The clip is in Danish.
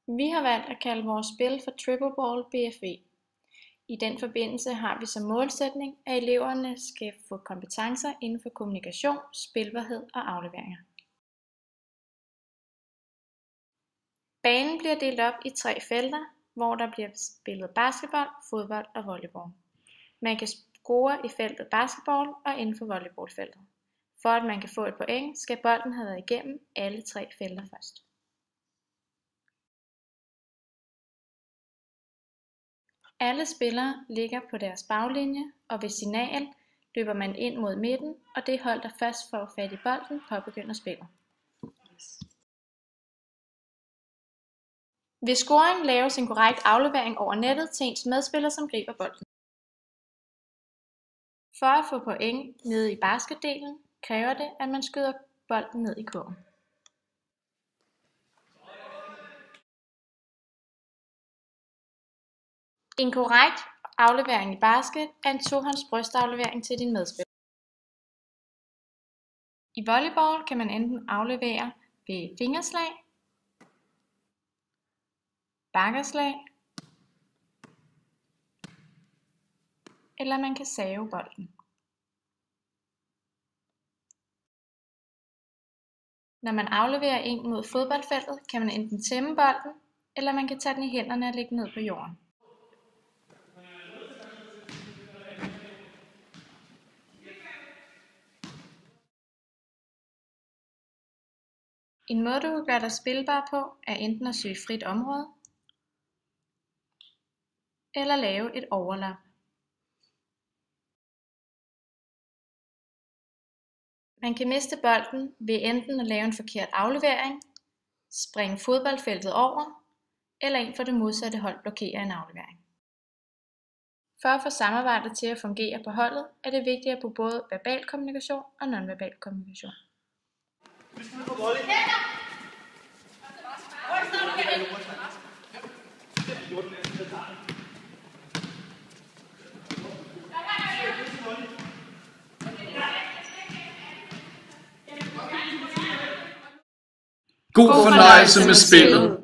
Vi har valgt at kalde vores spil for Triple Ball BFV. I den forbindelse har vi som målsætning, at eleverne skal få kompetencer inden for kommunikation, spilbarhed og afleveringer. Banen bliver delt op i 3 felter, hvor der bliver spillet basketball, fodbold og volleyball. Man kan score i feltet basketball og inden for volleyballfeltet. For at man kan få et point, skal bolden have været igennem alle 3 felter først. Alle spillere ligger på deres baglinje, og ved signal løber man ind mod midten, og det hold, der først får fat i bolden, påbegynder spillet. Ved scoring laves en korrekt aflevering over nettet til ens medspiller, som griber bolden. For at få point nede i basketdelen, kræver det, at man skyder bolden ned i kurven. En korrekt aflevering i basket er en tohånds brystaflevering til din medspiller. I volleyball kan man enten aflevere ved fingerslag, bakkerslag, eller man kan save bolden. Når man afleverer en mod fodboldfeltet, kan man enten tæmme bolden, eller man kan tage den i hænderne og lægge den ned på jorden. En måde du kan gøre dig spilbar på, er enten at søge frit område, eller lave et overlap. Man kan miste bolden ved enten at lave en forkert aflevering, springe fodboldfeltet over, eller en fra det modsatte hold blokerer en aflevering. For at få samarbejdet til at fungere på holdet, er det vigtigt at bruge både verbal kommunikation og nonverbal kommunikation. God fornøjelse med spillet.